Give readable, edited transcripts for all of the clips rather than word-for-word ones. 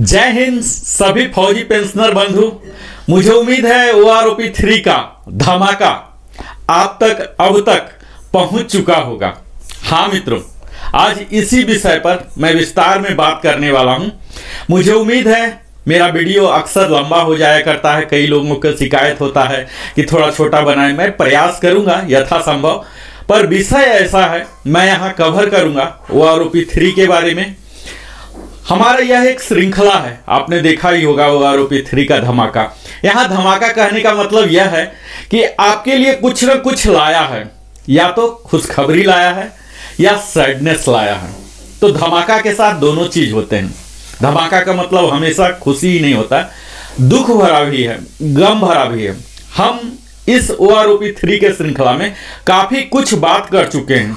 जय हिंद सभी फौजी पेंशनर बंधु। मुझे उम्मीद है OROP 3 का धमाका आप तक अब तक पहुंच चुका होगा। हाँ मित्रों, आज इसी विषय पर मैं विस्तार में बात करने वाला हूं। मुझे उम्मीद है मेरा वीडियो अक्सर लंबा हो जाया करता है, कई लोगों को शिकायत होता है कि थोड़ा छोटा बनाएं। मैं प्रयास करूंगा यथासंभव, पर विषय ऐसा है मैं यहाँ कवर करूंगा OROP 3 के बारे में। हमारा यह एक श्रृंखला है, आपने देखा ही होगा OROP 3 का धमाका। यहाँ धमाका कहने का मतलब यह है कि आपके लिए कुछ न कुछ लाया है, या तो खुशखबरी लाया है या सैडनेस लाया है। तो धमाका के साथ दोनों चीज होते हैं। धमाका का मतलब हमेशा खुशी ही नहीं होता, दुख भरा भी है, गम भरा भी है। हम इस OROP 3 के श्रृंखला में काफी कुछ बात कर चुके हैं।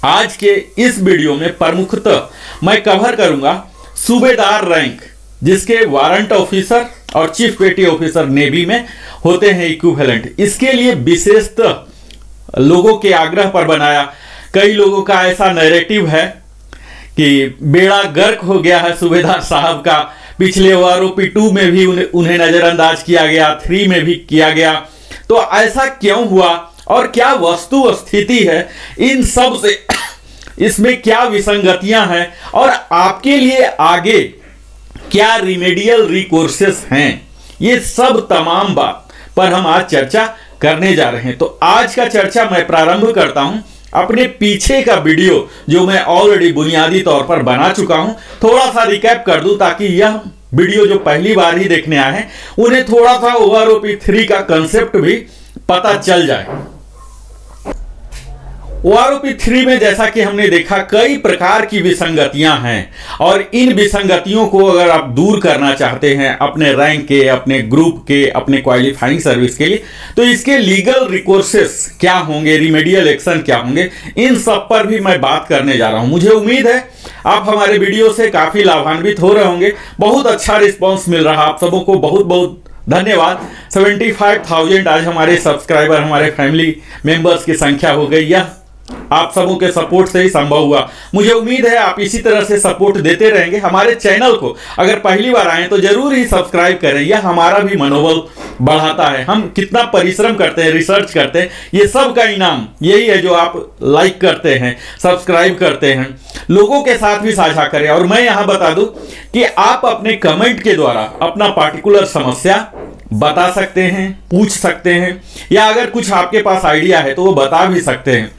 आज के इस वीडियो में प्रमुखतः मैं कवर करूंगा सूबेदार रैंक, जिसके वारंट ऑफिसर और चीफ पेटी ऑफिसर नेवी में होते हैं इक्विवेलेंट। इसके लिए विशेषतः लोगों के आग्रह पर बनाया। कई लोगों का ऐसा नैरेटिव है कि बेड़ा गर्क हो गया है सूबेदार साहब का। पिछले OROP 2 में भी उन्हें नजरअंदाज किया गया, 3 में भी किया गया। तो ऐसा क्यों हुआ और क्या वस्तु स्थिति है, इन सब से इसमें क्या विसंगतियां हैं और आपके लिए आगे क्या रिमेडियल रिकोर्सेस हैं, ये सब तमाम बात पर हम आज चर्चा करने जा रहे हैं। तो आज का चर्चा मैं प्रारंभ करता हूं अपने पीछे का वीडियो जो मैं ऑलरेडी बुनियादी तौर पर बना चुका हूं। थोड़ा सा रिकैप कर दूं ताकि यह वीडियो जो पहली बार ही देखने आए हैं उन्हें थोड़ा सा OROP 3 का कंसेप्ट भी पता चल जाए। OROP 3 में जैसा कि हमने देखा कई प्रकार की विसंगतियां हैं, और इन विसंगतियों को अगर आप दूर करना चाहते हैं अपने रैंक के, अपने ग्रुप के, अपने क्वालिफाइंग सर्विस के लिए, तो इसके लीगल रिकोर्सेस क्या होंगे, रिमेडियल एक्शन क्या होंगे, इन सब पर भी मैं बात करने जा रहा हूं। मुझे उम्मीद है आप हमारे वीडियो से काफी लाभान्वित हो रहे होंगे। बहुत अच्छा रिस्पॉन्स मिल रहा, आप सबों को बहुत बहुत धन्यवाद। 75,000 आज हमारे सब्सक्राइबर, हमारे फैमिली मेंबर्स की संख्या हो गई। यह आप सबों के सपोर्ट से ही संभव हुआ। मुझे उम्मीद है आप इसी तरह से सपोर्ट देते रहेंगे। हमारे चैनल को अगर पहली बार आए तो जरूर ही सब्सक्राइब करें, यह हमारा भी मनोबल बढ़ाता है। हम कितना परिश्रम करते हैं, रिसर्च करते हैं, ये सब का इनाम यही है जो आप लाइक करते हैं, सब्सक्राइब करते हैं, लोगों के साथ भी साझा करें। और मैं यहां बता दूं कि आप अपने कमेंट के द्वारा अपना पार्टिकुलर समस्या बता सकते हैं, पूछ सकते हैं, या अगर कुछ आपके पास आइडिया है तो वो बता भी सकते हैं।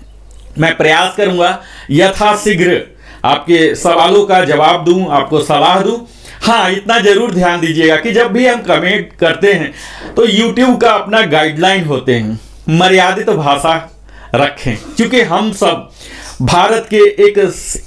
मैं प्रयास करूंगा यथाशीघ्र आपके सवालों का जवाब दूं, आपको सलाह दूं। हाँ, इतना जरूर ध्यान दीजिएगा कि जब भी हम कमेंट करते हैं तो YouTube का अपना गाइडलाइन होते हैं, मर्यादित भाषा रखें, क्योंकि हम सब भारत के एक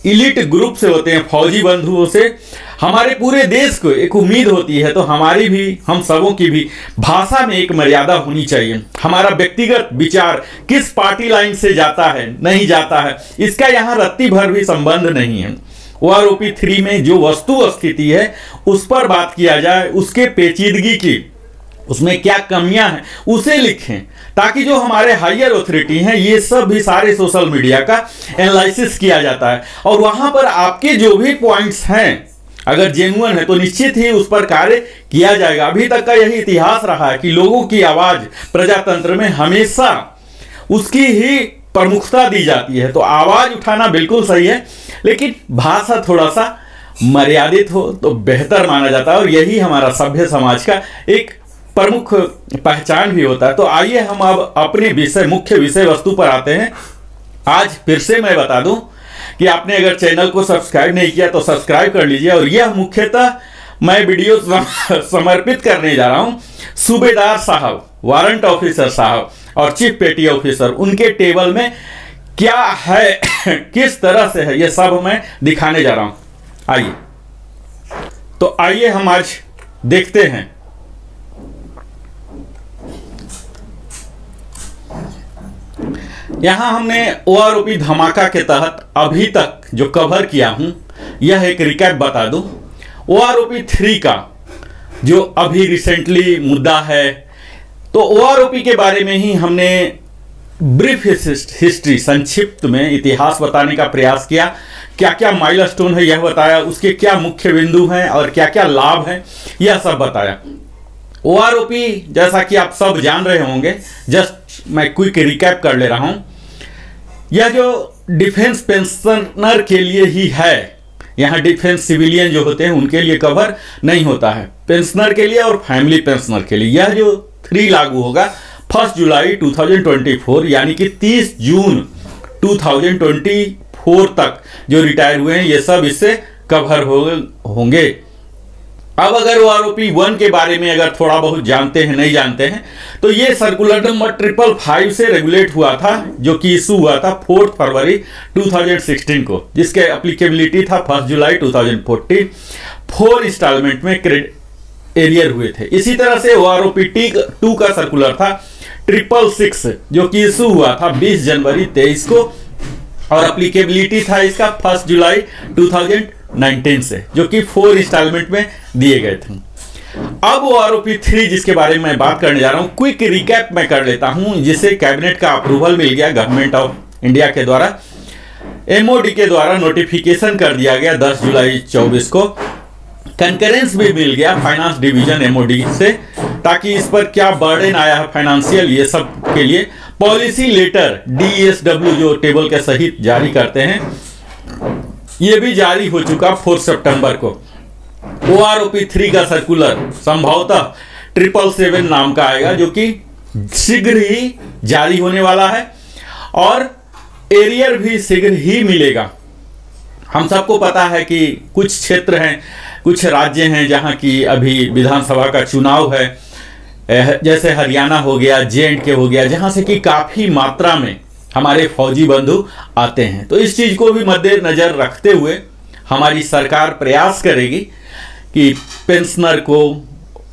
इलिट ग्रुप से होते हैं, फौजी बंधुओं से हमारे पूरे देश को एक उम्मीद होती है। तो हमारी भी, हम सबों की भी भाषा में एक मर्यादा होनी चाहिए। हमारा व्यक्तिगत विचार किस पार्टी लाइन से जाता है, नहीं जाता है, इसका यहाँ रत्ती भर भी संबंध नहीं है। OROP 3 में जो वस्तु स्थिति है उस पर बात किया जाए, उसके पेचीदगी की, उसमें क्या कमियां हैं उसे लिखें, ताकि जो हमारे हायर अथॉरिटी हैं, ये सब भी सारे सोशल मीडिया का एनालिसिस किया जाता है, और वहां पर आपके जो भी पॉइंट्स हैं अगर जेन्युइन है तो निश्चित ही उस पर कार्य किया जाएगा। अभी तक का यही इतिहास रहा है कि लोगों की आवाज प्रजातंत्र में हमेशा उसकी ही प्रमुखता दी जाती है। तो आवाज उठाना बिल्कुल सही है, लेकिन भाषा थोड़ा सा मर्यादित हो तो बेहतर माना जाता है, और यही हमारा सभ्य समाज का एक प्रमुख पहचान भी होता है। तो आइए हम अब अपने विषय, मुख्य विषय वस्तु पर आते हैं। आज फिर से मैं बता दूं कि आपने अगर चैनल को सब्सक्राइब नहीं किया तो सब्सक्राइब कर लीजिए। और यह मुख्यतः मैं वीडियो समर्पित करने जा रहा हूं सूबेदार साहब, वारंट ऑफिसर साहब और चीफ पेटी ऑफिसर, उनके टेबल में क्या है, किस तरह से है, यह सब मैं दिखाने जा रहा हूं। आइए, तो आइए हम आज देखते हैं। यहां हमने OROP धमाका के तहत अभी तक जो कवर किया हूं, यह एक रिकैप बता दूं। OROP 3 का जो अभी रिसेंटली मुद्दा है, तो OROP के बारे में ही हमने ब्रीफ हिस्ट्री, संक्षिप्त में इतिहास बताने का प्रयास किया, क्या क्या माइलस्टोन है यह बताया, उसके क्या मुख्य बिंदु हैं और क्या क्या लाभ हैं यह सब बताया। ओआरओपी जैसा कि आप सब जान रहे होंगे, जस्ट मैं क्विक रिकैप कर ले रहा हूं, यह जो डिफेंस पेंशनर के लिए ही है, यहाँ डिफेंस सिविलियन जो होते हैं उनके लिए कवर नहीं होता है, पेंशनर के लिए और फैमिली पेंशनर के लिए। यह जो 3 लागू होगा 1 जुलाई 2024 यानी कि 30 जून 2024 तक जो रिटायर हुए हैं ये सब इससे कवर होंगे। अब अगर ओआरओपी 1 के बारे में अगर थोड़ा बहुत जानते हैं, नहीं जानते हैं, तो ये सर्कुलर नंबर 555 से रेगुलेट हुआ था, जो कि इशू हुआ था 4 फरवरी 2016 को, जिसके एप्लीकेबिलिटी था 1 जुलाई 2014। 4 इंस्टॉलमेंट में एरियर हुए थे। इसी तरह से ओआरओपी 2 का सर्कुलर था 666, जो कि इशू हुआ था 20 जनवरी 23 को, और एप्लीकेबिलिटी था इसका 1 जुलाई 2019 से, जो कि 4 इंस्टॉलमेंट में दिए गए थे। अब ओआरओपी 3 जिसके बारे में मैं बात करने जा रहा हूं, क्विक रिकैप मैं कर लेता हूं, जिसे कैबिनेट का अप्रूवल मिल गया गवर्नमेंट ऑफ इंडिया के द्वारा, एमओडी के द्वारा नोटिफिकेशन कर दिया गया 10 जुलाई 24 को, कंकरेंस भी मिल गया फाइनेंस डिवीजन एमओडी से, ताकि इस पर क्या बर्डन आया है फाइनेंशियल, ये सब के लिए पॉलिसी लेटर डीएसडब्ल्यू जो टेबल के सहित जारी करते हैं, ये भी जारी हो चुका 4 सितंबर को। ओआरओपी 3 का सर्कुलर संभवतः 777 नाम का आएगा, जो कि शीघ्र ही जारी होने वाला है, और एरियर भी शीघ्र ही मिलेगा। हम सबको पता है कि कुछ क्षेत्र हैं, कुछ राज्य हैं जहां की अभी विधानसभा का चुनाव है, जैसे हरियाणा हो गया, जे&के हो गया, जहां से कि काफी मात्रा में हमारे फौजी बंधु आते हैं। तो इस चीज को भी मद्देनजर रखते हुए हमारी सरकार प्रयास करेगी कि पेंशनर को,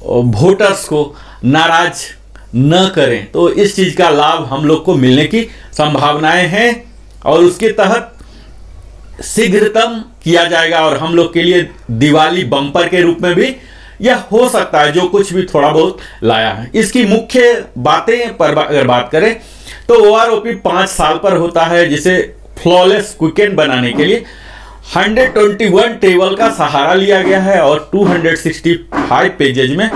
वोटर्स को नाराज न करें। तो इस चीज का लाभ हम लोग को मिलने की संभावनाएं हैं, और उसके तहत शीघ्रतम किया जाएगा, और हम लोग के लिए दिवाली बम्पर के रूप में भी यह हो सकता है, जो कुछ भी थोड़ा बहुत लाया है। इसकी मुख्य बातें पर अगर बात करें तो ओआरओपी 5 साल पर होता है, जिसे फ्लॉलेस क्विकेन बनाने के लिए 121 टेबल का सहारा लिया गया है, और 265 पेजेज में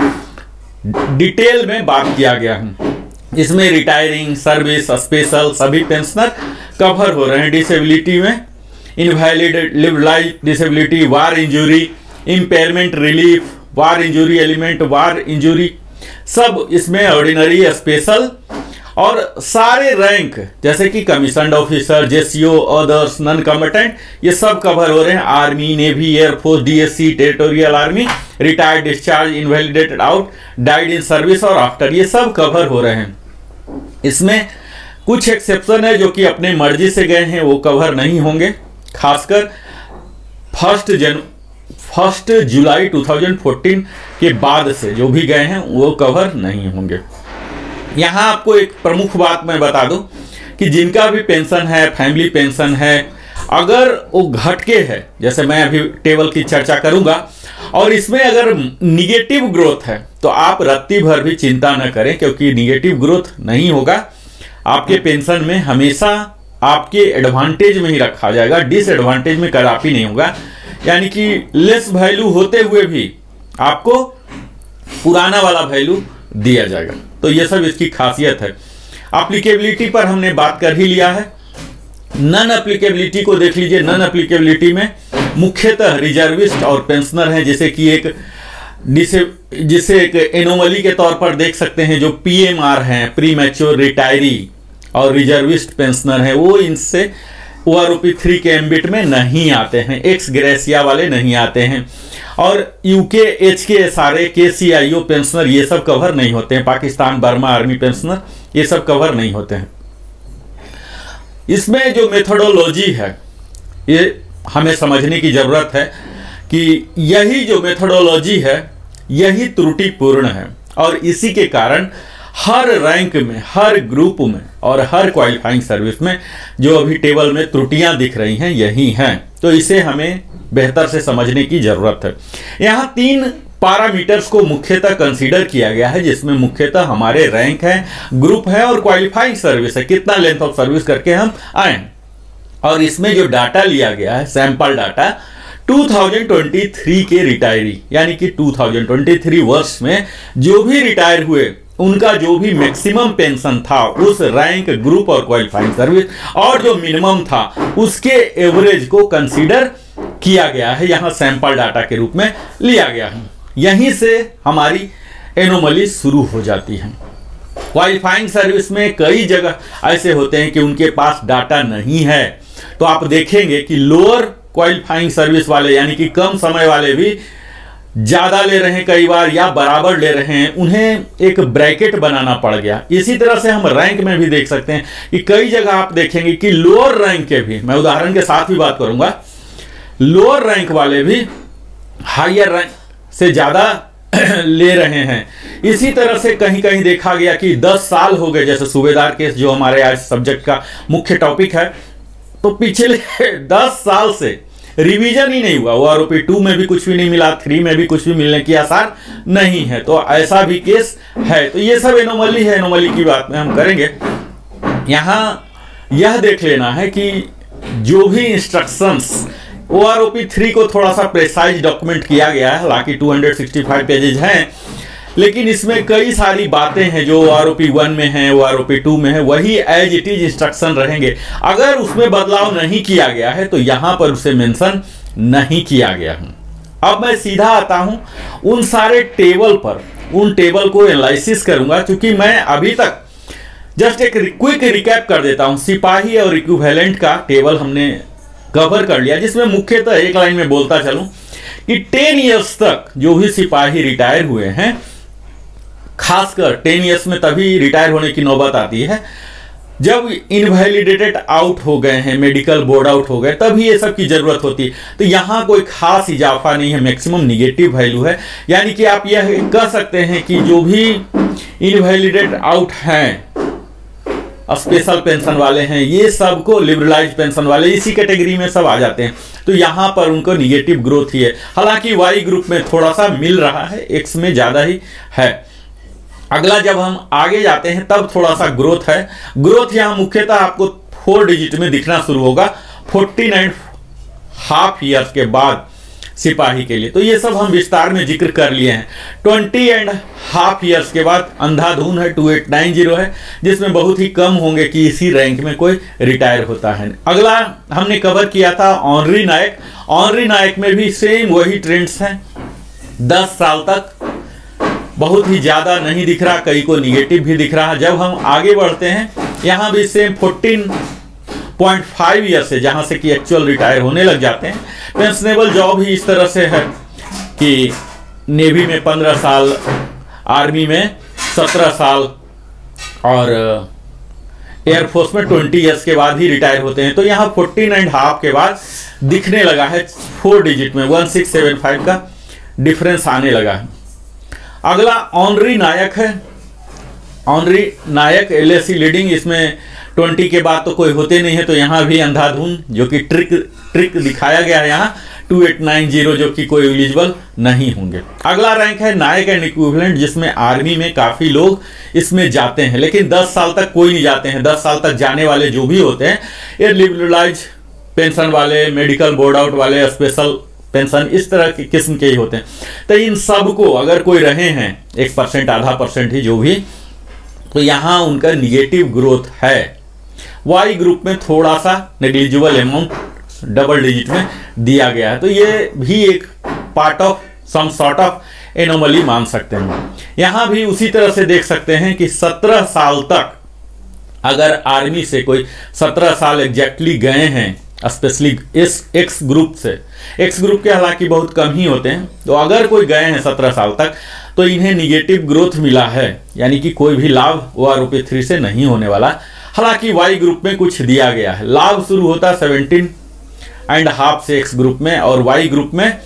डिटेल में बात किया गया है। इसमें रिटायरिंग, सर्विस, स्पेशल सभी पेंशनर कवर हो रहे हैं। डिसेबिलिटी में इनवैलिड लिव लाइफ डिसेबिलिटी, वार इंजरी, इम्पेयरमेंट रिलीफ, वार इंजरी एलिमेंट, वार इंजरी, सब इसमें ऑर्डिनरी, स्पेशल, और सारे रैंक जैसे कि commissioned officer, JCO, others, non combatant, ये सब कवर हो रहे हैं। Army, navy, air force, DSC, territorial army, retired, discharge, invalidated out, died in service और आफ्टर, ये सब कवर हो रहे हैं। इसमें कुछ एक्सेप्शन है जो कि अपने मर्जी से गए हैं, वो कवर नहीं होंगे। खासकर 1 जुलाई 2014 के बाद से जो भी गए हैं वो कवर नहीं होंगे। यहाँ आपको एक प्रमुख बात मैं बता दूं कि जिनका भी पेंशन है, फैमिली पेंशन है, अगर वो घटके है, जैसे मैं अभी टेबल की चर्चा करूंगा, और इसमें अगर निगेटिव ग्रोथ है तो आप रत्ती भर भी चिंता न करें, क्योंकि निगेटिव ग्रोथ नहीं होगा। आपके पेंशन में हमेशा आपके एडवांटेज में ही रखा जाएगा, डिसएडवांटेज में कदापि नहीं होगा। यानी कि लेस वैल्यू होते हुए भी आपको पुराना वाला वैल्यू दिया जाएगा। तो ये सब इसकी खासियत है। एप्लीकेबिलिटी पर हमने बात कर ही लिया है। नॉन एप्लीकेबिलिटी को देख लीजिए। नॉन एप्लीकेबिलिटी में मुख्यतः रिजर्विस्ट और पेंशनर हैं, जिसे एक एनोमली के तौर पर देख सकते हैं। जो पीएमआर हैं, प्री मैच्योर रिटायरी और रिजर्विस्ट पेंशनर हैं, वो इनसे ओआरओपी 3 के एम्बिट में नहीं आते हैं, एक्स ग्रेसिया वाले नहीं आते हैं। और यूके, एचके, सारे केसीआईओ पेंशनर ये सब कवर नहीं होते हैं। पाकिस्तान बर्मा आर्मी पेंशनर ये सब कवर नहीं होते हैं। इसमें जो मेथोडोलॉजी है ये हमें समझने की जरूरत है कि यही जो मेथोडोलॉजी है यही त्रुटिपूर्ण है, और इसी के कारण हर रैंक में, हर ग्रुप में और हर क्वालिफाइंग सर्विस में जो अभी टेबल में त्रुटियां दिख रही हैं यही हैं। तो इसे हमें बेहतर से समझने की जरूरत है। यहाँ 3 पैरामीटर्स को मुख्यतः कंसीडर किया गया है, जिसमें मुख्यतः हमारे रैंक है, ग्रुप है और क्वालिफाइंग सर्विस है, कितना लेंथ ऑफ सर्विस करके हम आए। और इसमें जो डाटा लिया गया है, सैंपल डाटा 2023 के रिटायरी, यानी कि 2023 वर्ष में जो भी रिटायर हुए उनका जो भी मैक्सिमम पेंशन था उस रैंक, ग्रुप और क्वालिफाइंग सर्विस, और जो मिनिमम था उसके एवरेज को कंसीडर किया गया है, यहां सैंपल डाटा के रूप में लिया गया है। यहीं से हमारी एनोमली शुरू हो जाती है। क्वालिफाइंग सर्विस में कई जगह ऐसे होते हैं कि उनके पास डाटा नहीं है, तो आप देखेंगे कि लोअर क्वालिफाइंग सर्विस वाले यानी कि कम समय वाले भी ज्यादा ले रहे हैं कई बार या बराबर ले रहे हैं, उन्हें एक ब्रैकेट बनाना पड़ गया। इसी तरह से हम रैंक में भी देख सकते हैं कि कई जगह आप देखेंगे कि लोअर रैंक के भी, मैं उदाहरण के साथ भी बात करूंगा, लोअर रैंक वाले भी हायर रैंक से ज्यादा ले रहे हैं। इसी तरह से कहीं कहीं देखा गया कि 10 साल हो गए, जैसे सूबेदार केस जो हमारे आज सब्जेक्ट का मुख्य टॉपिक है, तो पिछले 10 साल से रिवीजन ही नहीं हुआ। वो आरोपी 2 में भी कुछ भी नहीं मिला, 3 में भी कुछ भी मिलने की आसार नहीं है, तो ऐसा भी केस है। तो ये सब एनोमली है, एनोमली की बात में हम करेंगे। यहां यह देख लेना है कि जो भी इंस्ट्रक्शंस OROP 3 को थोड़ा सा प्रेसाइज डॉक्यूमेंट किया गया है, हालांकि 265 पेजेज हैं, लेकिन इसमें कई सारी बातें हैं जो OROP 1 में है, OROP 2 में है, वही एज इट इज इंस्ट्रक्शन रहेंगे। अगर उसमें बदलाव नहीं किया गया है तो यहां पर उसे मेंशन नहीं किया गया है। अब मैं सीधा आता हूं उन सारे टेबल पर, उन टेबल को एनालिसिस करूंगा, क्योंकि मैं अभी तक जस्ट एक क्विक रिकैप कर देता हूं। सिपाही और इक्विवेलेंट का टेबल हमने कवर कर लिया, जिसमें मुख्यतः एक लाइन में बोलता चलूं कि 10 इयर्स तक जो भी सिपाही रिटायर हुए हैं, खासकर 10 इयर्स में तभी रिटायर होने की नौबत आती है जब इनवैलिडेटेड आउट हो गए हैं, मेडिकल बोर्ड आउट हो गए, तभी ये सब की जरूरत होती है। तो यहां कोई खास इजाफा नहीं है, मैक्सिमम निगेटिव वैल्यू है। यानी कि आप यह कह सकते हैं कि जो भी इनवैलिडेट आउट हैं, स्पेशल पेंशन वाले हैं, ये सबको लिबरलाइज पेंशन वाले इसी कैटेगरी में सब आ जाते हैं, तो यहां पर उनको निगेटिव ग्रोथ ही है। हालांकि वाई ग्रुप में थोड़ा सा मिल रहा है, एक्स में ज्यादा ही है। अगला जब हम आगे जाते हैं तब थोड़ा सा ग्रोथ है। ग्रोथ यहां मुख्यतः आपको 4 डिजिट में दिखना शुरू होगा 14.5 ईयर्स के बाद सिपाही के लिए। तो ये सब हम विस्तार में जिक्र कर लिए हैं। 20.5 ईयर्स के बाद अंधाधुन है, 2890 है, जिसमें बहुत ही कम होंगे कि इसी रैंक में कोई रिटायर होता है। अगला हमने कवर किया था ऑनरी नायक। ऑनरी नायक में भी सेम वही ट्रेंड्स हैं, 10 साल तक बहुत ही ज्यादा नहीं दिख रहा, कई को निगेटिव भी दिख रहा। जब हम आगे बढ़ते हैं यहां भी सेम 14.5 ईयर से, जहां से कि एक्चुअल रिटायर होने लग जाते हैं। पेंशनेबल जॉब ही इस तरह से है कि नेवी में 15 साल, आर्मी में 17 साल और एयरफोर्स में 20 ईयर्स के बाद ही रिटायर होते हैं। तो यहाँ 14.5 के बाद दिखने लगा है 4 डिजिट में 1675 का डिफरेंस आने लगा है। अगला ऑनरी नायक है। ऑनरी नायक LAC लीडिंग, इसमें 20 के बाद तो कोई होते नहीं है, तो यहाँ भी अंधाधुन जो कि ट्रिक दिखाया गया है यहाँ 2890, जो कि कोई एलिजिबल नहीं होंगे। अगला रैंक है नायक एंड इक्विवेलेंट, जिसमें आर्मी में काफी लोग इसमें जाते हैं, लेकिन 10 साल तक कोई नहीं जाते हैं। 10 साल तक जाने वाले जो भी होते हैं ये लिबरलाइज पेंशन वाले, मेडिकल बोर्ड आउट वाले, स्पेशल पेंशन, इस तरह के किस्म के ही होते हैं। तो इन सब को अगर कोई रहे हैं 1%, आधा % ही जो भी, तो यहां उनका निगेटिव ग्रोथ है। वाई ग्रुप में थोड़ा सा नेग्लिजिबल अमाउंट डबल डिजिट में दिया गया है, तो ये भी एक part of some sort of anomaly मान सकते हैं। यहां भी उसी तरह से देख सकते हैं कि 17 साल तक अगर आर्मी से कोई 17 साल एग्जैक्टली गए हैं, स्पेशली इस एक्स ग्रुप से, एक्स ग्रुप के हालांकि बहुत कम ही होते हैं, तो अगर कोई गए हैं 17 साल तक तो इन्हें निगेटिव ग्रोथ मिला है, यानी कि कोई भी लाभ OROP 3 से नहीं होने वाला। हालांकि वाई ग्रुप में कुछ दिया गया है, लाभ शुरू होता है 17.5 से एक्स ग्रुप में, और वाई ग्रुप में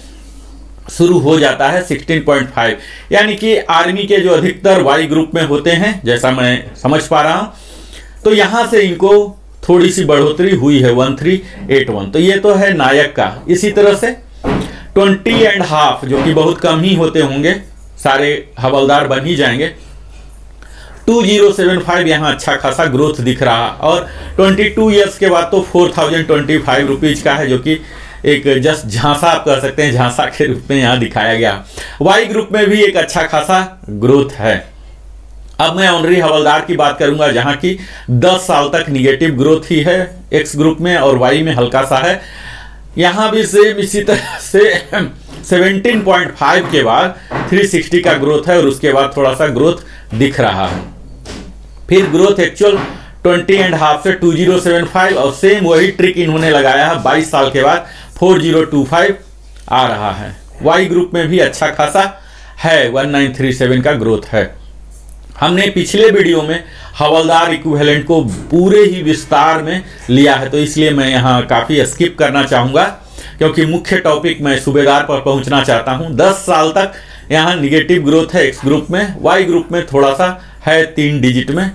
शुरू हो जाता है 16.5, यानी कि आर्मी के जो अधिकतर वाई ग्रुप में होते हैं, जैसा मैं समझ पा रहा हूं, तो यहां से इनको थोड़ी सी बढ़ोतरी हुई है 1381। तो ये तो है नायक का। इसी तरह से 20.5 जो कि बहुत कम ही होते होंगे, सारे हवलदार बन ही जाएंगे। 2075 यहाँ अच्छा खासा ग्रोथ दिख रहा, और 22 ईयर्स के बाद तो 4025 रुपीज का है, जो कि एक जस्ट झांसा आप कह सकते हैं, झांसा के रूप में यहाँ दिखाया गया। वाई ग्रुप में भी एक अच्छा खासा ग्रोथ है। अब मैं ऑनरी हवलदार की बात करूंगा, जहां की 10 साल तक निगेटिव ग्रोथ ही है एक्स ग्रुप में, और वाई में हल्का सा है। यहां भी सेम इसी तरह से 17.5 के बाद 360 का ग्रोथ है, और उसके बाद थोड़ा सा ग्रोथ दिख रहा है। फिर ग्रोथ एक्चुअल 20.5 से 2075, और सेम वही ट्रिक इन्होंने लगाया है 22 साल के बाद 4025 आ रहा है। वाई ग्रुप में भी अच्छा खासा है, 1937 का ग्रोथ है। हमने पिछले वीडियो में हवलदार इक्विवेलेंट को पूरे ही विस्तार में लिया है, तो इसलिए मैं यहाँ काफ़ी स्किप करना चाहूँगा, क्योंकि मुख्य टॉपिक मैं सूबेदार पर पहुँचना चाहता हूँ। 10 साल तक यहाँ निगेटिव ग्रोथ है एक्स ग्रुप में, वाई ग्रुप में थोड़ा सा है 3 डिजिट में।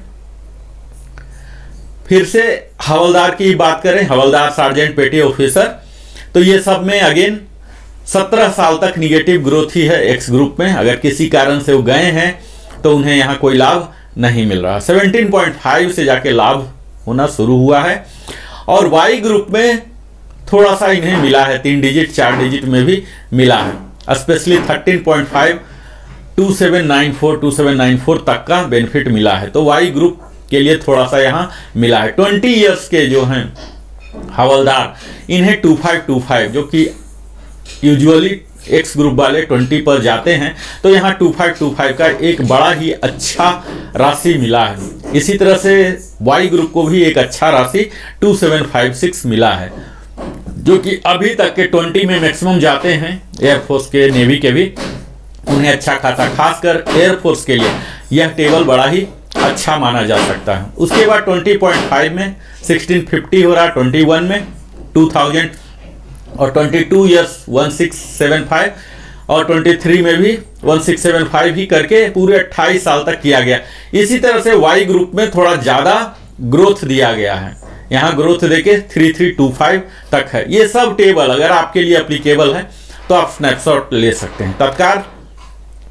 फिर से हवलदार की बात करें, हवलदार सार्जेंट पेटी ऑफिसर, तो ये सब में अगेन 17 साल तक निगेटिव ग्रोथ ही है एक्स ग्रुप में। अगर किसी कारण से वो गए हैं तो उन्हें यहाँ कोई लाभ नहीं मिल रहा। 17.5 से जाके लाभ होना शुरू हुआ है, और वाई ग्रुप में थोड़ा सा इन्हें मिला है, 3 डिजिट 4 डिजिट में भी मिला है। स्पेशली 13.5 2794 तक का बेनिफिट मिला है, तो वाई ग्रुप के लिए थोड़ा सा यहाँ मिला है। 20 ईयर्स के जो हैं हवलदार, इन्हें 2525, जो कि यूजुअली एक्स ग्रुप वाले 20 पर जाते हैं, तो यहाँ 2525 का एक बड़ा ही अच्छा राशि मिला है। इसी तरह से वाई ग्रुप को भी एक अच्छा राशि 2756 मिला है, जो कि अभी तक के 20 में मैक्सिमम जाते हैं एयरफोर्स के, नेवी के भी, उन्हें अच्छा खासा, खासकर एयरफोर्स के लिए यह टेबल बड़ा ही अच्छा माना जा सकता है। उसके बाद 20.5 में 1650 हो रहा, 21 में 2000, और 22 ईयर्स 1675, और 23 में भी 1675 ही करके पूरे 28 साल तक किया गया। इसी तरह से वाई ग्रुप में थोड़ा ज़्यादा ग्रोथ दिया गया है, यहाँ ग्रोथ देके 3325 तक है। ये सब टेबल अगर आपके लिए एप्लीकेबल है तो आप स्नैपशॉट ले सकते हैं तत्काल।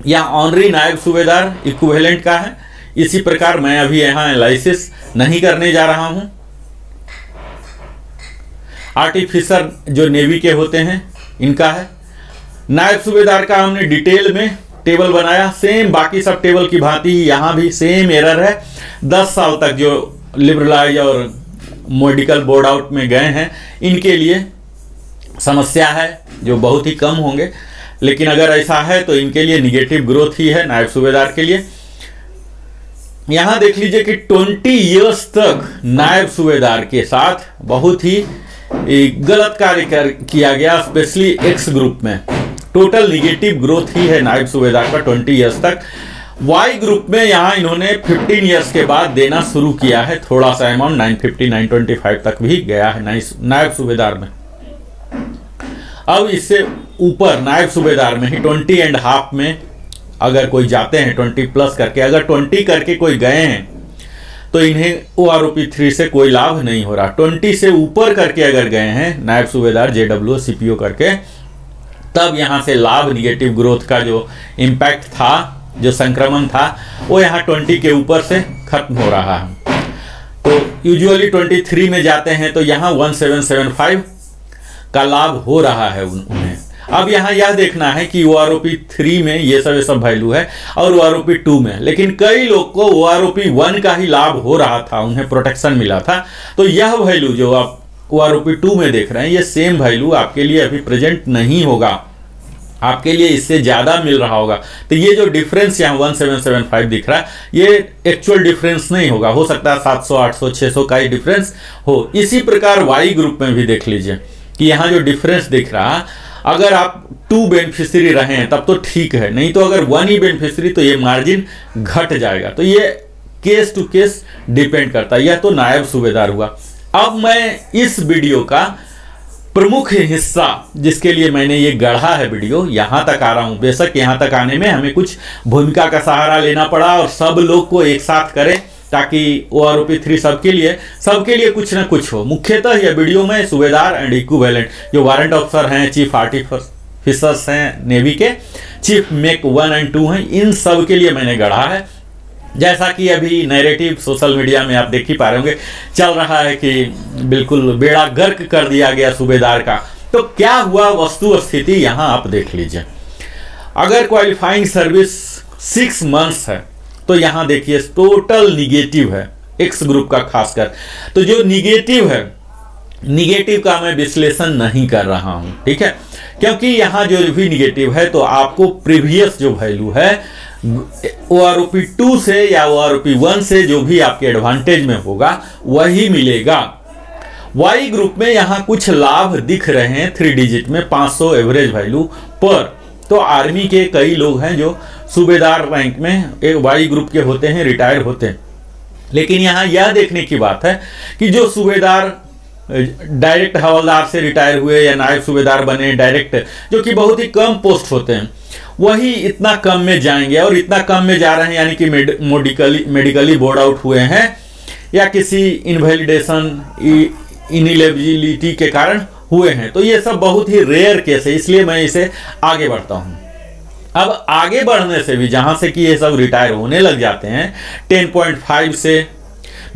या ऑनरी नायब सूबेदार इक्विवेलेंट का है। इसी प्रकार मैं अभी यहाँ एनालिसिस नहीं करने जा रहा हूँ। आर्टिफिसर जो नेवी के होते हैं इनका है। नायब सूबेदार का हमने डिटेल में टेबल बनाया, सेम बाकी सब टेबल की भांति यहाँ भी सेम एरर है। 10 साल तक जो लिबरलाइज और मेडिकल बोर्ड आउट में गए हैं इनके लिए समस्या है, जो बहुत ही कम होंगे, लेकिन अगर ऐसा है तो इनके लिए निगेटिव ग्रोथ ही है नायब सूबेदार के लिए। यहाँ देख लीजिए कि 20 इयर्स तक नायब सूबेदार के साथ बहुत ही गलत कार्य किया गया, स्पेशली एक्स ग्रुप में टोटल निगेटिव ग्रोथ ही है नायब सूबेदार का 20 इयर्स तक। वाई ग्रुप में यहाँ इन्होंने 15 इयर्स के बाद देना शुरू किया है, थोड़ा सा अमाउंट 950 925 तक भी गया है नायब सूबेदार में। अब इससे ऊपर नायब सूबेदार में ही 20.5 में अगर कोई जाते हैं 20 प्लस करके, अगर 20 करके कोई गए हैं तो इन्हें OROP 3 से कोई लाभ नहीं हो रहा। 20 से ऊपर करके अगर गए हैं नायब सूबेदार JWO CPO करके, तब यहाँ से लाभ निगेटिव ग्रोथ का जो इम्पैक्ट था, जो संक्रमण था, वो यहाँ 20 के ऊपर से खत्म हो रहा है। तो यूजुअली 23 में जाते हैं तो यहाँ 1775 का लाभ हो रहा है उन्हें। अब यहाँ यह देखना है कि OROP 3 में ये सब वैल्यू है और OROP 2 में, लेकिन कई लोग को OROP 1 का ही लाभ हो रहा था, उन्हें प्रोटेक्शन मिला था। तो यह वैल्यू जो आप OROP 2 में देख रहे हैं, ये सेम वैल्यू आपके लिए अभी प्रेजेंट नहीं होगा, आपके लिए इससे ज़्यादा मिल रहा होगा। तो ये जो डिफरेंस यहाँ 1775 दिख रहा है, ये एक्चुअल डिफरेंस नहीं होगा, हो सकता है 700 800 600 का ही डिफरेंस हो। इसी प्रकार वाई ग्रुप में भी देख लीजिए कि यहाँ जो डिफरेंस दिख रहा, अगर आप 2 बेनिफिशियरी रहे हैं तब तो ठीक है, नहीं तो अगर 1 ही बेनिफिशियरी तो ये मार्जिन घट जाएगा। तो ये केस टू केस डिपेंड करता है। यह तो नायब सूबेदार हुआ। अब मैं इस वीडियो का प्रमुख हिस्सा, जिसके लिए मैंने ये गढ़ा है वीडियो, यहाँ तक आ रहा हूँ। बेशक यहाँ तक आने में हमें कुछ भूमिका का सहारा लेना पड़ा और सब लोग को एक साथ करें ताकि OROP 3 सबके लिए कुछ ना कुछ हो। मुख्यतः यह वीडियो में सूबेदार एंड इक्विवेलेंट जो वारंट ऑफिसर हैं, चीफ ऑफिसर्स हैं नेवी के, चीफ मेक 1 और 2 हैं, इन सब के लिए मैंने गढ़ा है। जैसा कि अभी नैरेटिव सोशल मीडिया में आप देख ही पा रहे होंगे चल रहा है कि बिल्कुल बेड़ा गर्क कर दिया गया सूबेदार का। तो क्या हुआ वस्तु स्थिति यहाँ आप देख लीजिए। अगर क्वालिफाइंग सर्विस 6 मंथ्स है तो यहाँ देखिए टोटल निगेटिव है एक्स ग्रुप का खासकर। तो जो निगेटिव है, निगेटिव का मैं विश्लेषण नहीं कर रहा हूं, ठीक है, क्योंकि यहाँ जो भी निगेटिव है तो आपको प्रीवियस जो वैल्यू है OROP 2 से या OROP 1 से जो भी आपके एडवांटेज में होगा वही मिलेगा। वाई ग्रुप में यहाँ कुछ लाभ दिख रहे हैं 3 डिजिट में 500 एवरेज वैल्यू पर। तो आर्मी के कई लोग हैं जो सूबेदार रैंक में एक वाई ग्रुप के होते हैं, रिटायर होते हैं। लेकिन यहाँ यह देखने की बात है कि जो सूबेदार डायरेक्ट हवलदार से रिटायर हुए या नायब सूबेदार बने डायरेक्ट, जो कि बहुत ही कम पोस्ट होते हैं, वही इतना कम में जाएंगे। और इतना कम में जा रहे हैं यानी कि मेडिकली बोर्ड आउट हुए हैं या किसी इनवैलिडेशन इनएलिजिबिलिटी के कारण हुए हैं। तो ये सब बहुत ही रेयर केस है, इसलिए मैं इसे आगे बढ़ता हूं। अब आगे बढ़ने से भी जहां से कि ये सब रिटायर होने लग जाते हैं 10.5 से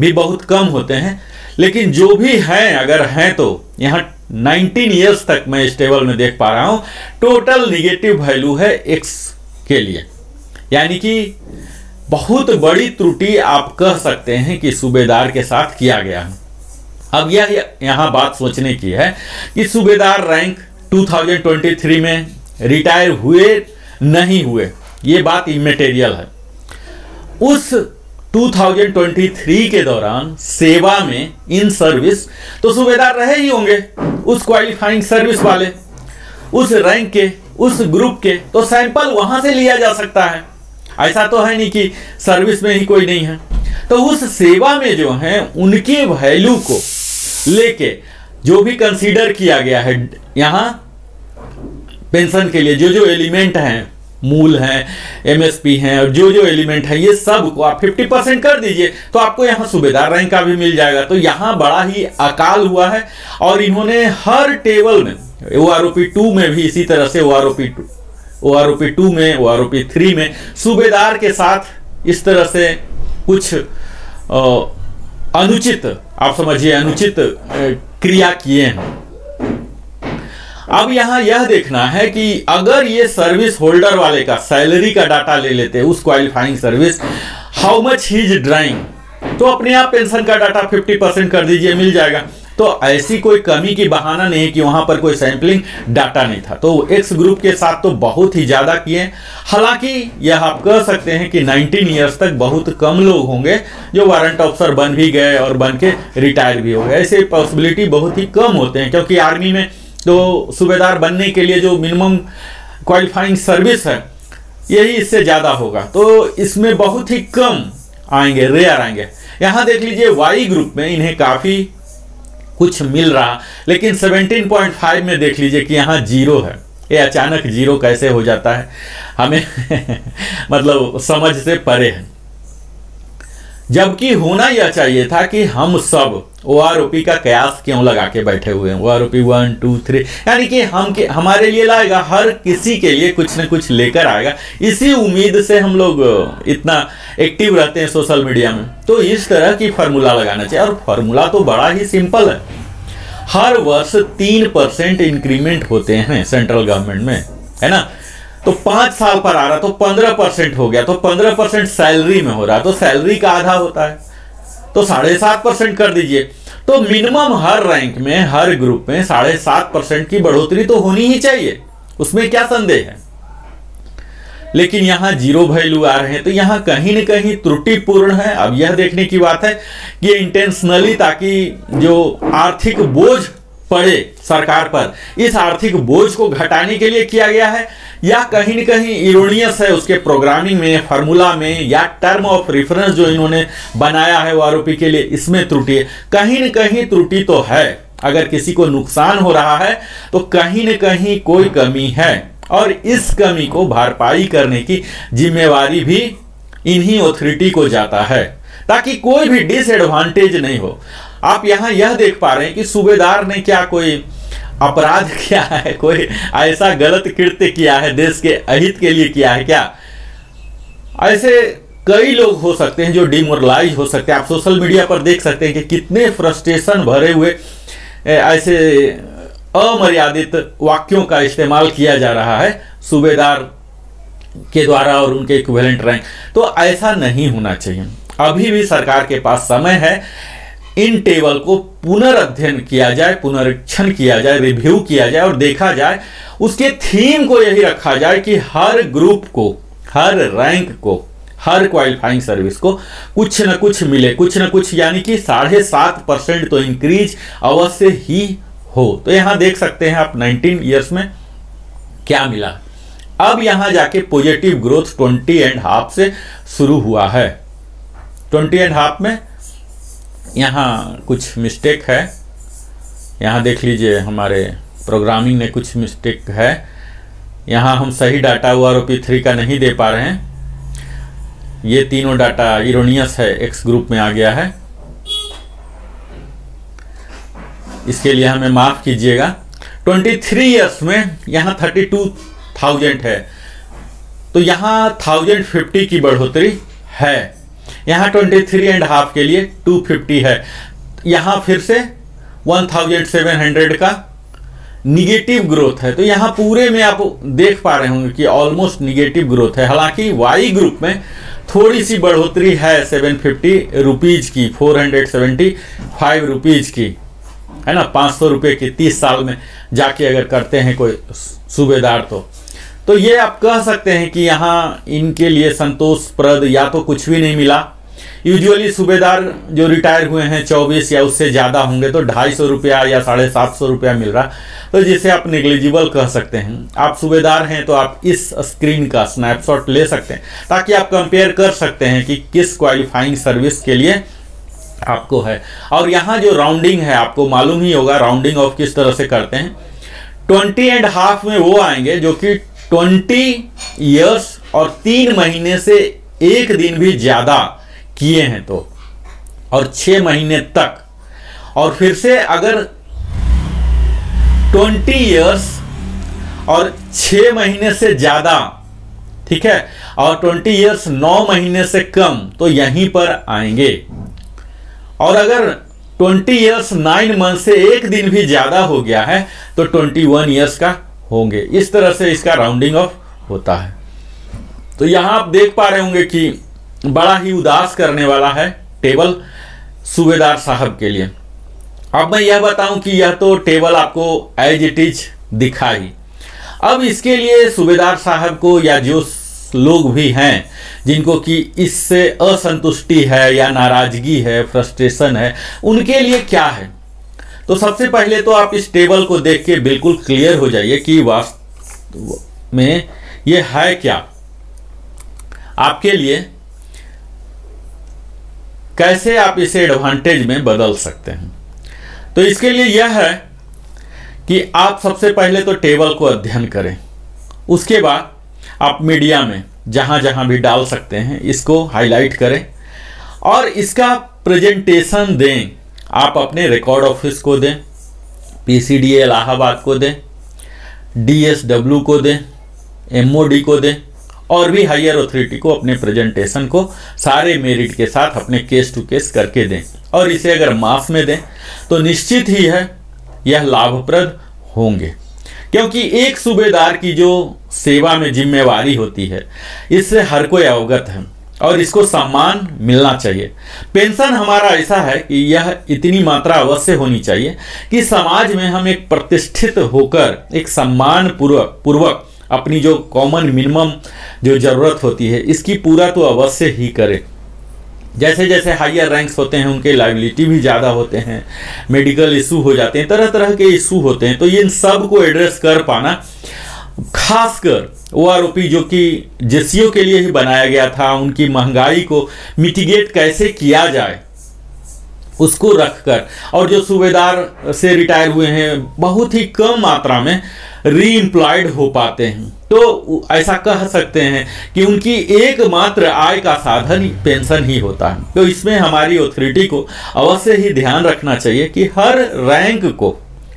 भी बहुत कम होते हैं, लेकिन जो भी हैं अगर हैं तो यहाँ 19 ईयर्स तक मैं इस टेबल में देख पा रहा हूं टोटल निगेटिव वैल्यू है एक्स के लिए, यानी कि बहुत बड़ी त्रुटि आप कह सकते हैं कि सूबेदार के साथ किया गया है। अब यह यहाँ बात सोचने की है कि सूबेदार रैंक 2023 में रिटायर हुए नहीं हुए, ये बात इमेटेरियल है। उस 2023 के दौरान सेवा में इन सर्विस तो सूबेदार रहे ही होंगे, उस क्वालिफाइंग सर्विस वाले, उस रैंक के, उस ग्रुप के, तो सैंपल वहां से लिया जा सकता है। ऐसा तो है नहीं कि सर्विस में ही कोई नहीं है। तो उस सेवा में जो है उनके वैल्यू को लेके जो भी कंसीडर किया गया है यहां पेंशन के लिए, जो जो एलिमेंट हैं, मूल हैं, एमएसपी हैं और जो जो एलिमेंट है, ये सब को आप 50% कर दीजिए तो आपको यहाँ सूबेदार रैंक का भी मिल जाएगा। तो यहाँ बड़ा ही अकाल हुआ है और इन्होंने हर टेबल में OROP 2 में भी इसी तरह से OROP 2 में, OROP 3 में सूबेदार के साथ इस तरह से कुछ अनुचित, आप समझिए अनुचित क्रिया किए हैं। अब यहां यह देखना है कि अगर ये सर्विस होल्डर वाले का सैलरी का डाटा ले लेते हैं उस qualifying service, how much he is drawing, तो अपने आप पेंशन का डाटा 50% कर दीजिए, मिल जाएगा। तो ऐसी कोई कमी की बहाना नहीं कि वहां पर कोई सैंपलिंग डाटा नहीं था। तो एक्स ग्रुप के साथ तो बहुत ही ज्यादा किए। हालांकि यह आप कह सकते हैं कि 19 ईयर्स तक बहुत कम लोग होंगे जो वारंट ऑफिसर बन भी गए और बन के रिटायर भी हो गए। ऐसे पॉसिबिलिटी बहुत ही कम होते हैं, क्योंकि आर्मी में तो सूबेदार बनने के लिए जो मिनिमम क्वालिफाइंग सर्विस है यही इससे ज्यादा होगा। तो इसमें बहुत ही कम आएंगे, रेयर आएंगे। यहां देख लीजिए वाई ग्रुप में इन्हें काफी कुछ मिल रहा, लेकिन 17.5 में देख लीजिए कि यहाँ 0 है। ये अचानक 0 कैसे हो जाता है हमें मतलब समझ से परे है। जबकि होना यह चाहिए था कि हम सब OROP का कयास क्यों लगा के बैठे हुए हैं, OROP 1, 2, 3, यानी कि हमारे लिए लाएगा, हर किसी के लिए कुछ न कुछ लेकर आएगा। इसी उम्मीद से हम लोग इतना एक्टिव रहते हैं सोशल मीडिया में। तो इस तरह की फार्मूला लगाना चाहिए, और फार्मूला तो बड़ा ही सिंपल है। हर वर्ष 3% इंक्रीमेंट होते हैं सेंट्रल गवर्नमेंट में, है ना। तो 5 साल पर आ रहा तो 15% हो गया, तो 15% सैलरी में हो रहा, तो सैलरी का आधा होता है, तो 7.5% कर दीजिए। तो मिनिमम हर रैंक में, हर ग्रुप में 7.5% की बढ़ोतरी तो होनी ही चाहिए, उसमें क्या संदेह है। लेकिन यहाँ 0 वैल्यू आ रहे हैं, तो यहाँ कहीं न कहीं त्रुटिपूर्ण है। अब यह देखने की बात है कि इंटेंशनली, ताकि जो आर्थिक बोझ पड़े सरकार पर, इस आर्थिक बोझ को घटाने के लिए किया गया है, या कहीं न कहीं इरोनियस है उसके प्रोग्रामिंग में, फार्मूला में, या टर्म ऑफ रेफरेंस जो इन्होंने बनाया है OROP के लिए, इसमें त्रुटि है। कहीं न कहीं त्रुटि तो है। अगर किसी को नुकसान हो रहा है तो कहीं न कहीं कोई कमी है, और इस कमी को भरपाई करने की जिम्मेवारी भी इन्हीं अथॉरिटी को जाता है, ताकि कोई भी डिसएडवांटेज नहीं हो। आप यहां यह देख पा रहे हैं कि सूबेदार ने क्या कोई अपराध किया है, कोई ऐसा गलत कृत्य किया है, देश के अहित के लिए किया है क्या? ऐसे कई लोग हो सकते हैं जो डिमोरलाइज हो सकते हैं। आप सोशल मीडिया पर देख सकते हैं कि कितने फ्रस्ट्रेशन भरे हुए ऐसे अमर्यादित वाक्यों का इस्तेमाल किया जा रहा है सूबेदार के द्वारा और उनके इक्विवेलेंट रैंक। तो ऐसा नहीं होना चाहिए। अभी भी सरकार के पास समय है, इन टेबल को पुनर्अध्ययन किया जाए, पुनरीक्षण किया जाए, रिव्यू किया जाए और देखा जाए। उसके थीम को यही रखा जाए कि हर ग्रुप को, हर रैंक को, हर क्वालिफाइंग सर्विस को कुछ न कुछ मिले, कुछ न कुछ, यानी कि 7.5% तो इंक्रीज अवश्य ही हो। तो यहां देख सकते हैं आप 19 ईयर्स में क्या मिला। अब यहां जाके पॉजिटिव ग्रोथ 20.5 से शुरू हुआ है। 20.5 में यहाँ कुछ मिस्टेक है, यहाँ देख लीजिए हमारे प्रोग्रामिंग में कुछ मिस्टेक है। यहाँ हम सही डाटा OROP3 का नहीं दे पा रहे हैं। ये तीनों डाटा इरोनियस है, एक्स ग्रुप में आ गया है, इसके लिए हमें माफ कीजिएगा। 23 ईयर्स में यहाँ 32,000 है, तो यहाँ 1050 की बढ़ोतरी है। यहाँ 23.5 के लिए 250 है। यहाँ फिर से 1700 का निगेटिव ग्रोथ है। तो यहाँ पूरे में आप देख पा रहे होंगे कि ऑलमोस्ट निगेटिव ग्रोथ है। हालांकि वाई ग्रुप में थोड़ी सी बढ़ोतरी है 750 रुपीज की, 475 रुपीज की, है ना, 500 रुपये की 30 साल में जाके अगर करते हैं कोई सूबेदार तो ये आप कह सकते हैं कि यहाँ इनके लिए संतोषप्रद या तो कुछ भी नहीं मिला। यूजुअली सूबेदार जो रिटायर हुए हैं 24 या उससे ज़्यादा होंगे तो 250 रुपया या 750 रुपया मिल रहा, तो जिसे आप नेग्लिजिबल कह सकते हैं। आप सूबेदार हैं तो आप इस स्क्रीन का स्नैपशॉट ले सकते हैं ताकि आप कंपेयर कर सकते हैं कि किस क्वालिफाइंग सर्विस के लिए आपको है। और यहाँ जो राउंडिंग है, आपको मालूम ही होगा राउंडिंग ऑफ किस तरह से करते हैं। 20.5 में वो आएंगे जो कि 20 ईयर्स और 3 महीने से एक दिन भी ज़्यादा किए हैं तो, और 6 महीने तक। और फिर से अगर 20 ईयर्स और 6 महीने से ज़्यादा, ठीक है, और 20 ईयर्स 9 महीने से कम, तो यहीं पर आएंगे। और अगर 20 ईयर्स 9 मंथ से एक दिन भी ज़्यादा हो गया है तो 21 ईयर्स का होंगे। इस तरह से इसका राउंडिंग ऑफ होता है। तो यहाँ आप देख पा रहे होंगे कि बड़ा ही उदास करने वाला है टेबल सूबेदार साहब के लिए। अब मैं यह बताऊं कि यह तो टेबल आपको एज इट इज दिखा ही। अब इसके लिए सूबेदार साहब को या जो लोग भी हैं जिनको कि इससे असंतुष्टि है या नाराजगी है, फ्रस्ट्रेशन है, उनके लिए क्या है। तो सबसे पहले तो आप इस टेबल को देख के बिल्कुल क्लियर हो जाइए कि वास्तव में ये है क्या आपके लिए, कैसे आप इसे एडवांटेज में बदल सकते हैं। तो इसके लिए यह है कि आप सबसे पहले तो टेबल को अध्ययन करें, उसके बाद आप मीडिया में जहां जहां भी डाल सकते हैं इसको हाईलाइट करें और इसका प्रेजेंटेशन दें। आप अपने रिकॉर्ड ऑफिस को दें, PCDA इलाहाबाद को दें, DSW को दें, MOD को दें और भी हायर अथॉरिटी को अपने प्रेजेंटेशन को सारे मेरिट के साथ अपने केस टू केस करके दें। और इसे अगर मास में दें तो निश्चित ही है यह लाभप्रद होंगे, क्योंकि एक सूबेदार की जो सेवा में जिम्मेवारी होती है इससे हर कोई अवगत है और इसको सम्मान मिलना चाहिए। पेंशन हमारा ऐसा है कि यह इतनी मात्रा अवश्य होनी चाहिए कि समाज में हम एक प्रतिष्ठित होकर एक सम्मान पूर्वक अपनी जो कॉमन मिनिमम जो जरूरत होती है इसकी पूरा तो अवश्य ही करें। जैसे जैसे हायर रैंक्स होते हैं उनके लाइबिलिटी भी ज़्यादा होते हैं, मेडिकल इशू हो जाते हैं, तरह तरह के इशू होते हैं। तो इन सब को एड्रेस कर पाना, खासकर OROP जो कि JCO के लिए ही बनाया गया था, उनकी महंगाई को मिटिगेट कैसे किया जाए उसको रखकर, और जो सूबेदार से रिटायर हुए हैं बहुत ही कम मात्रा में रीएम्प्लॉयड हो पाते हैं, तो ऐसा कह सकते हैं कि उनकी एकमात्र आय का साधन पेंशन ही होता है। तो इसमें हमारी अथॉरिटी को अवश्य ही ध्यान रखना चाहिए कि हर रैंक को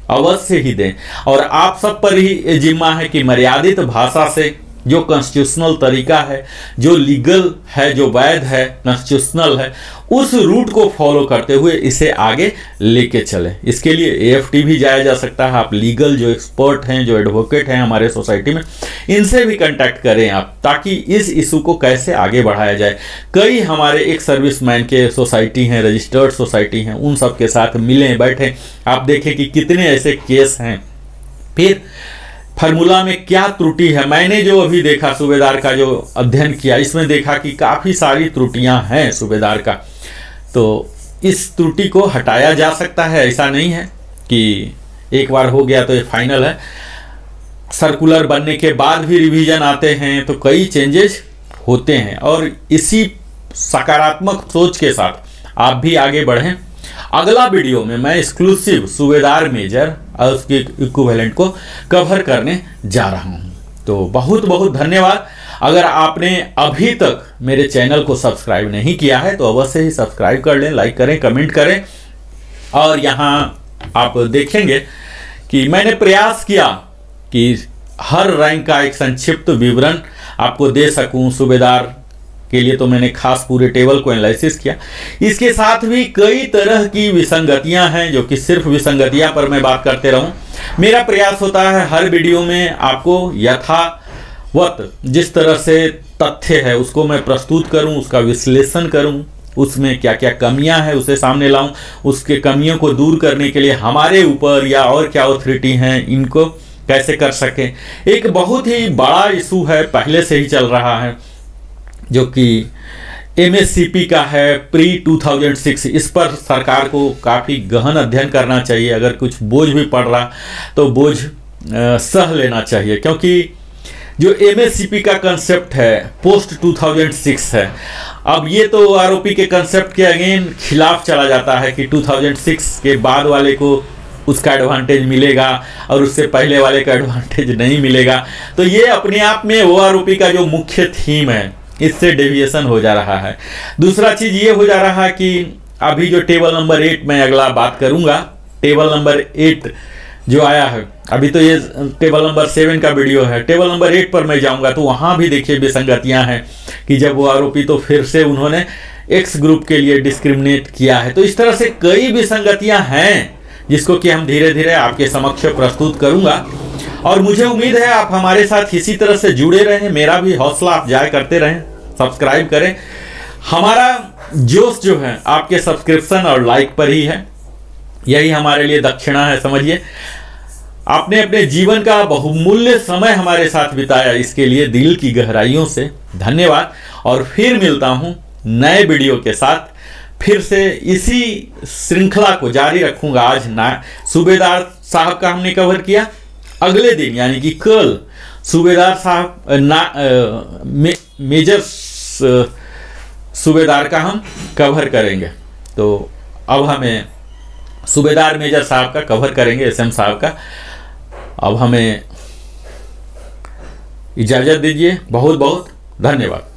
अवश्य ही दें। और आप सब पर ही जिम्मा है कि मर्यादित भाषा से, जो कॉन्स्टिट्यूशनल तरीका है, जो लीगल है, जो वैध है, कॉन्स्टिट्यूशनल है, उस रूट को फॉलो करते हुए इसे आगे लेके चले। इसके लिए AFT भी जाया जा सकता है। आप लीगल जो एक्सपर्ट हैं, जो एडवोकेट हैं हमारे सोसाइटी में, इनसे भी कांटेक्ट करें आप, ताकि इस इशू को कैसे आगे बढ़ाया जाए। कई हमारे एक सर्विसमैन के सोसाइटी हैं, रजिस्टर्ड सोसाइटी हैं, उन सब के साथ मिलें, बैठें, आप देखें कि कितने ऐसे केस हैं। फिर फार्मूला में क्या त्रुटि है, मैंने जो अभी देखा, सूबेदार का जो अध्ययन किया, इसमें देखा कि काफ़ी सारी त्रुटियां हैं सूबेदार का। तो इस त्रुटि को हटाया जा सकता है, ऐसा नहीं है कि एक बार हो गया तो ये फाइनल है। सर्कुलर बनने के बाद भी रिवीजन आते हैं तो कई चेंजेस होते हैं, और इसी सकारात्मक सोच के साथ आप भी आगे बढ़ें। अगला वीडियो में मैं एक्सक्लूसिव सूबेदार मेजर और उसके इक्विवेलेंट को कवर करने जा रहा हूं। तो बहुत बहुत धन्यवाद। अगर आपने अभी तक मेरे चैनल को सब्सक्राइब नहीं किया है तो अवश्य ही सब्सक्राइब कर लें, लाइक करें, कमेंट करें। और यहाँ आप देखेंगे कि मैंने प्रयास किया कि हर रैंक का एक संक्षिप्त विवरण आपको दे सकूं। सूबेदार के लिए तो मैंने खास पूरे टेबल को एनालिसिस किया। इसके साथ भी कई तरह की विसंगतियां हैं, जो कि सिर्फ विसंगतियां पर मैं बात करते रहूं। मेरा प्रयास होता है हर वीडियो में आपको यथावत जिस तरह से तथ्य है उसको मैं प्रस्तुत करूं, उसका विश्लेषण करूं, उसमें क्या क्या कमियां हैं उसे सामने लाऊं, उसके कमियों को दूर करने के लिए हमारे ऊपर या और क्या ऑथोरिटी हैं, इनको कैसे कर सकें। एक बहुत ही बड़ा इशू है, पहले से ही चल रहा है, जो कि MSCP का है, प्री 2006। इस पर सरकार को काफ़ी गहन अध्ययन करना चाहिए। अगर कुछ बोझ भी पड़ रहा तो बोझ सह लेना चाहिए, क्योंकि जो MSCP का कंसेप्ट है पोस्ट 2006 है। अब ये तो आरोपी के कंसेप्ट के अगेन खिलाफ चला जाता है कि 2006 के बाद वाले को उसका एडवांटेज मिलेगा और उससे पहले वाले का एडवांटेज नहीं मिलेगा। तो ये अपने आप में वो आरोपी का जो मुख्य थीम है, इससे डेविएशन हो जा रहा है। दूसरा चीज ये हो जा रहा है कि अभी जो टेबल नंबर 8 में अगला बात करूंगा, टेबल नंबर 8 जो आया है, अभी तो ये टेबल नंबर 7 का वीडियो है, टेबल नंबर 8 पर मैं जाऊंगा तो वहां भी देखिए विसंगतियां हैं कि जब वो आरोपी तो फिर से उन्होंने X ग्रुप के लिए डिस्क्रिमिनेट किया है। तो इस तरह से कई विसंगतियां हैं जिसको कि हम धीरे धीरे आपके समक्ष प्रस्तुत करूंगा। और मुझे उम्मीद है आप हमारे साथ इसी तरह से जुड़े रहें। मेरा भी हौसला आप जाए करते रहें, सब्सक्राइब करें। हमारा जोश जो है आपके सब्सक्रिप्शन और लाइक पर ही है, यही हमारे लिए दक्षिणा है, समझिए। आपने अपने जीवन का बहुमूल्य समय हमारे साथ बिताया, इसके लिए दिल की गहराइयों से धन्यवाद। और फिर मिलता हूं नए वीडियो के साथ, फिर से इसी श्रृंखला को जारी रखूंगा। आज सूबेदार साहब का हमने कवर किया, अगले दिन यानी कि कल सूबेदार साहब मेजर सूबेदार का हम कवर करेंगे। तो अब हमें सूबेदार मेजर साहब का कवर करेंगे, SM साहब का। अब हमें इजाज़त दीजिए, बहुत बहुत धन्यवाद।